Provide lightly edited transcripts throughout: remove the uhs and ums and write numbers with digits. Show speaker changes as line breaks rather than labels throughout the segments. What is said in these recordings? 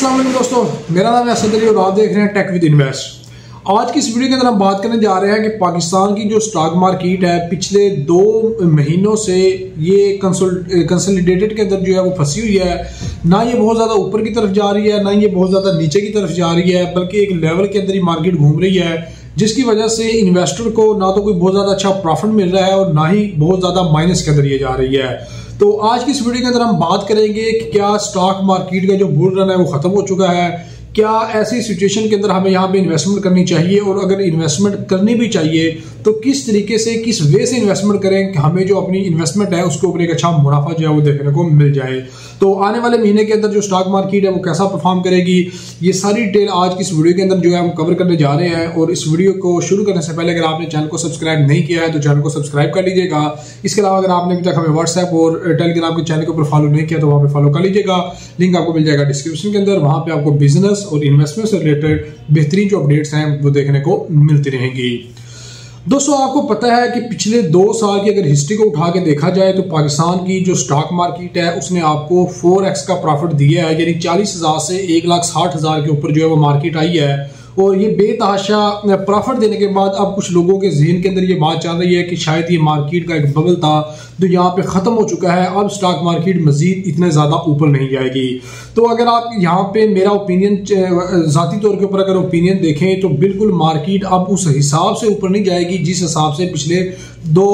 अस्सलाम वालेकुम दोस्तों, मेरा नाम है असद अली और आप देख रहे हैं टेक विद इन्वेस्ट। आज की इस वीडियो के अंदर हम बात करने जा रहे हैं कि पाकिस्तान की जो स्टॉक मार्केट है पिछले 2 महीनों से ये कंसोलिडेटेड के अंदर जो है वो फंसी हुई है। ना ये बहुत ज़्यादा ऊपर की तरफ जा रही है, ना ये बहुत ज़्यादा नीचे की तरफ जा रही है, बल्कि एक लेवल के अंदर ही मार्केट घूम रही है, जिसकी वजह से इन्वेस्टर को ना तो कोई बहुत ज़्यादा अच्छा प्रॉफिट मिल रहा है और ना ही बहुत ज़्यादा माइनस के अंदर ये जा रही है। तो आज की इस वीडियो के अंदर हम बात करेंगे कि क्या स्टॉक मार्केट का जो बुल रन है वो खत्म हो चुका है, क्या ऐसी सिचुएशन के अंदर हमें यहाँ पे इन्वेस्टमेंट करनी चाहिए, और अगर इन्वेस्टमेंट करनी भी चाहिए तो किस तरीके से, किस वे से इन्वेस्टमेंट करें कि हमें जो अपनी इन्वेस्टमेंट है उसके ऊपर एक अच्छा मुनाफा जो है वो देखने को मिल जाए। तो आने वाले महीने के अंदर जो स्टॉक मार्केट है वो कैसा परफॉर्म करेगी, ये सारी डिटेल आज की इस वीडियो के अंदर जो है हम कवर करने जा रहे हैं। और इस वीडियो को शुरू करने से पहले अगर आपने चैनल को सब्सक्राइब नहीं किया है तो चैनल को सब्सक्राइब कर लीजिएगा। इसके अलावा अगर आपने अभी तक हमें व्हाट्सएप और टेलीग्राम के चैनल के ऊपर फॉलो नहीं किया तो वहाँ पे फॉलो कर लीजिएगा, लिंक आपको मिल जाएगा डिस्क्रिप्शन के अंदर। वहाँ पे आपको बिजनेस और इन्वेस्टमेंट से रिलेटेड बेहतरीन जो अपडेट्स हैं वो देखने को मिलती रहेंगी। दोस्तों, आपको पता है कि पिछले 2 साल की अगर हिस्ट्री को उठा के देखा जाए तो पाकिस्तान की जो स्टॉक मार्केट है उसने आपको 4x का प्रॉफिट दिया है, यानी 40,000 से 1,60,000 के ऊपर जो है वो मार्केट आई है। और ये बेतहाशा प्रॉफिट देने के बाद अब कुछ लोगों के जहन के अंदर ये बात चल रही है कि शायद ये मार्केट का एक बबल था जो यहाँ पे ख़त्म हो चुका है, अब स्टॉक मार्केट मजीद इतने ज़्यादा ऊपर नहीं जाएगी। तो अगर आप यहाँ पे मेरा ओपिनियन ज़ाती तौर के ऊपर अगर ओपिनियन देखें तो बिल्कुल मार्केट अब उस हिसाब से ऊपर नहीं जाएगी जिस हिसाब से पिछले 2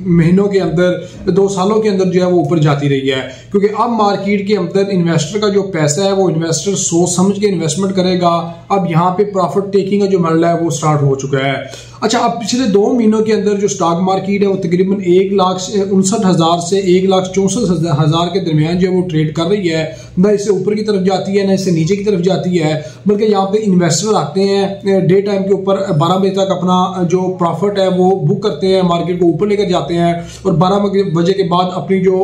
महीनों के अंदर, 2 सालों के अंदर जो है वो ऊपर जाती रही है। क्योंकि अब मार्केट के अंदर इन्वेस्टर का जो पैसा है वो इन्वेस्टर सोच समझ के इन्वेस्टमेंट करेगा। अब यहाँ पे प्रॉफिट टेकिंग का जो मरला है वो स्टार्ट हो चुका है। अच्छा, अब पिछले 2 महीनों के अंदर जो स्टॉक मार्केट है वो तकरीबन 1,59,000 से 1,64,000 के दरमियान जो है वो ट्रेड कर रही है। ना इससे ऊपर की तरफ जाती है ना इससे नीचे की तरफ जाती है, बल्कि यहाँ पे इन्वेस्टर आते हैं डे टाइम के ऊपर 12 बजे तक अपना जो प्रॉफिट है वो बुक करते हैं, मार्केट को ऊपर लेकर जाते हैं और 12 बजे के बाद अपनी जो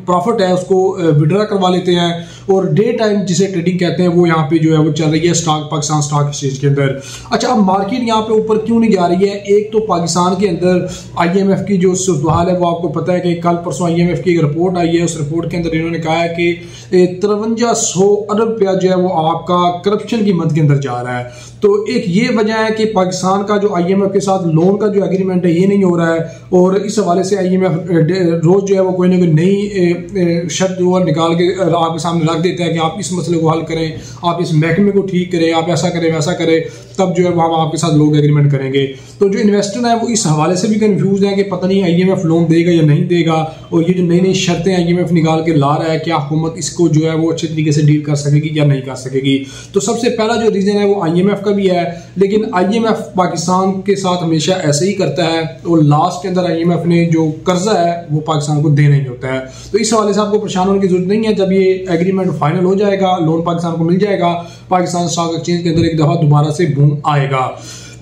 प्रॉफिट है उसको विड्रॉ करवा लेते हैं। और डे टाइम जिसे ट्रेडिंग कहते हैं वो यहाँ पे जो है वो चल रही है पाकिस्तान स्टॉक एक्सचेंज के अंदर। अच्छा, अब मार्केट यहाँ पे ऊपर क्यों नहीं जा रही है? एक तो पाकिस्तान के अंदर IMF की जो सूरत-ए-हाल है वो आपको पता है कि कल परसों IMF की एक रिपोर्ट आई है। उस रिपोर्ट के अंदर इन्होंने कहा है कि 5300 अरब रुपया जो है वो आपका करप्शन की मद के अंदर जा रहा है। तो एक ये वजह है कि पाकिस्तान का जो IMF के साथ लोन का जो एग्रीमेंट है ये नहीं हो रहा है, और इस हवाले से IMF रोज जो है वो कोई ना कोई नई शर्त जो है निकाल के आपके सामने रख देता है कि आप इस मसले को हल करें, आप इस महकमे को ठीक करें, आप ऐसा करें वैसा करें, तब जो है वो हम आपके साथ लोन एग्रीमेंट करेंगे। तो जो इन्वेस्टर है वो इस हवाले से भी कंफ्यूज है कि पता नहीं IMF लोन देगा या नहीं देगा, और ये जो नई नई शर्तें IMF निकाल के ला रहा है क्या हुकूमत इसको जो है वो अच्छे तरीके से डील कर सकेगी या नहीं कर सकेगी। तो सबसे पहला जो रीजन है वो IMF का भी है, लेकिन IMF पाकिस्तान के साथ हमेशा ऐसे ही करता है और लास्ट के अंदर IMF ने जो कर्जा है वो पाकिस्तान को देना ही होता है। तो इस हवाले से आपको परेशान होने की जरूरत नहीं है। जब ये एग्रीमेंट फाइनल हो जाएगा, लोन पाकिस्तान को मिल जाएगा, पाकिस्तान स्टॉक एक्सचेंज के अंदर एक दफा दोबारा से बूम आएगा।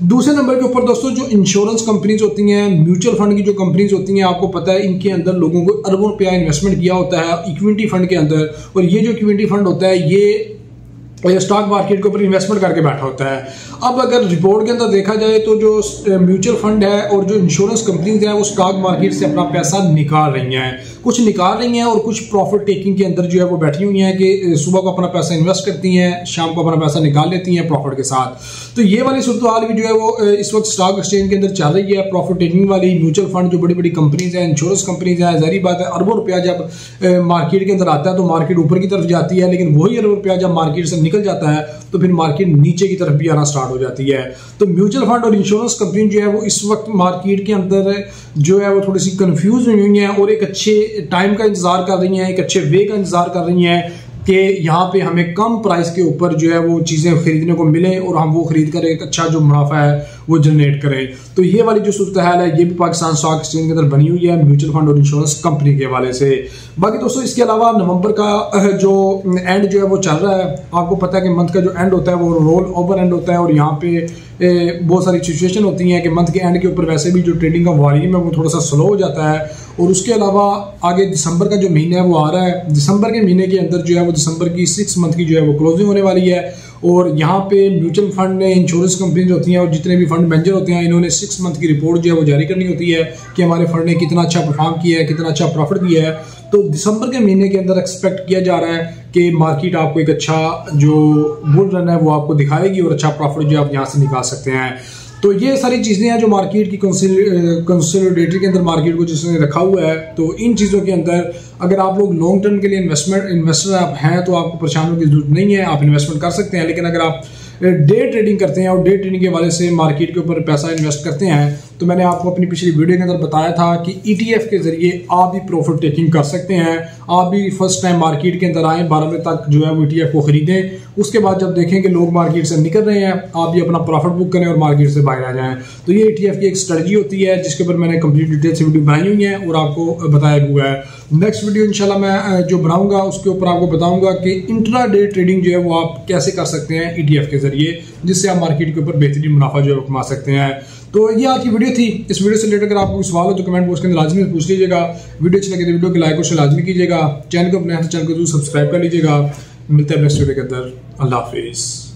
दूसरे नंबर के ऊपर दोस्तों, जो इंश्योरेंस कंपनीज होती हैं, म्यूचुअल फंड की जो कंपनीज होती हैं, आपको पता है इनके अंदर लोगों को अरबों रुपया इन्वेस्टमेंट किया होता है इक्विटी फंड के अंदर, और ये जो इक्विटी फंड होता है ये स्टॉक मार्केट के ऊपर इन्वेस्टमेंट करके बैठा होता है। अब अगर रिपोर्ट के अंदर देखा जाए तो जो म्यूचुअल फंड है और जो इंश्योरेंस कंपनीज हैं वो स्टॉक मार्केट से अपना पैसा निकाल रही हैं, कुछ निकाल रही हैं और कुछ प्रॉफिट टेकिंग के अंदर जो है वो बैठी हुई हैं कि सुबह को अपना पैसा इन्वेस्ट करती हैं, शाम को अपना पैसा निकाल लेती हैं प्रॉफिट के साथ। तो ये वाली सूरत-ए-हाल भी जो है वो इस वक्त स्टॉक एक्सचेंज के अंदर चल रही है। प्रॉफिट टेकिंग वाली म्यूचुअल फंड जो बड़ी बड़ी कंपनीज हैं, इंश्योरेंस कंपनीज हैं, जाहिर बात है अरबों रुपया जब मार्केट के अंदर आता है तो मार्केट ऊपर की तरफ जाती है, लेकिन वही अरबों रुपया जब मार्केट से निकल जाता है तो फिर मार्केट नीचे की तरफ भी आना स्टार्ट हो जाती है। तो म्यूचुअल फंड और इंश्योरेंस कंपनी जो है वो इस वक्त मार्केट के अंदर जो है वो थोड़ी सी कंफ्यूज हुई हैं और एक अच्छे टाइम का इंतजार कर रही हैं, एक अच्छे वे का इंतजार कर रही हैं कि यहाँ पे हमें कम प्राइस के ऊपर जो है वो चीज़ें खरीदने को मिले और हम वो खरीद कर एक अच्छा जो मुनाफा है वो जनरेट करें। तो ये वाली जो सूरत-ए-हाल है ये भी पाकिस्तान स्टॉक एक्सचेंज के अंदर बनी हुई है म्यूचुअल फंड और इंश्योरेंस कंपनी के हवाले से। बाकी दोस्तों, इसके अलावा नवंबर का जो एंड जो है वो चल रहा है, आपको पता है कि मंथ का जो एंड होता है वो रोल ओवर एंड होता है, और यहाँ पे बहुत सारी सिचुएशन होती हैं कि मंथ के एंड के ऊपर वैसे भी जो ट्रेडिंग का वॉल्यूम है वो थोड़ा सा स्लो हो जाता है। और उसके अलावा आगे दिसंबर का जो महीना है वो आ रहा है, दिसंबर के महीने के अंदर जो है वो दिसंबर की 6 मंथ की जो है वो क्लोजिंग होने वाली है, और यहाँ पे म्यूचुअल फंड ने, इंश्योरेंस कंपनीज होती हैं और जितने भी फंड मैनेजर होते हैं इन्होंने 6 मंथ की रिपोर्ट जो है वो जारी करनी होती है कि हमारे फंड ने कितना अच्छा परफॉर्म किया है, कितना अच्छा प्रॉफिट दिया है। तो दिसंबर के महीने के अंदर एक्सपेक्ट किया जा रहा है कि मार्केट आपको एक अच्छा जो बुल रन है वो आपको दिखाएगी और अच्छा प्रॉफिट जो आप यहाँ से निकाल सकते हैं। तो ये सारी चीज़ें हैं जो मार्केट की कंसोलिडेटरी के अंदर मार्केट को जिसने रखा हुआ है। तो इन चीज़ों के अंदर अगर आप लोग लॉन्ग टर्म के लिए इन्वेस्टर आप हैं तो आपको परेशान होने की जरूरत नहीं है, आप इन्वेस्टमेंट कर सकते हैं। लेकिन अगर आप डे ट्रेडिंग करते हैं और डे ट्रेडिंग के हवाले से मार्केट के ऊपर पैसा इन्वेस्ट करते हैं तो मैंने आपको अपनी पिछली वीडियो के अंदर बताया था कि ETF के जरिए आप भी प्रॉफिट टेकिंग कर सकते हैं। आप भी फर्स्ट टाइम मार्केट के अंदर आए, 12 बजे तक जो है वो ETF को खरीदें, उसके बाद जब देखें कि लोग मार्केट से निकल रहे हैं आप भी अपना प्रॉफिट बुक करें और मार्केट से बाहर आ जाएं। तो ये ETF की एक स्ट्रेटजी होती है जिसके ऊपर मैंने कंप्लीट डिटेल से वीडियो बनाई हुई है और आपको बताया हुआ है। नेक्स्ट वीडियो इंशाल्लाह मैं जो बनाऊंगा उसके ऊपर आपको बताऊंगा कि इंट्रा डे ट्रेडिंग जो है वो आप कैसे कर सकते हैं ETF के जरिए, जिससे आप मार्केट के ऊपर बेहतरीन मुनाफा जो है कमा सकते हैं। तो ये आज की वीडियो थी। इस वीडियो से रिलेटेड अगर आपको सवाल हो तो कमेंट बॉक्स के अंदर लाजमी पूछ लीजिएगा। वीडियो अच्छी लगे तो वीडियो को लाइक और शेयर लाजमी कीजिएगा। चैनल को अपने चैनल को जरूर सब्सक्राइब कर लीजिएगा। मिलते हैं नेक्स्ट वीडियो के अंदर। अल्लाह हाफिज़।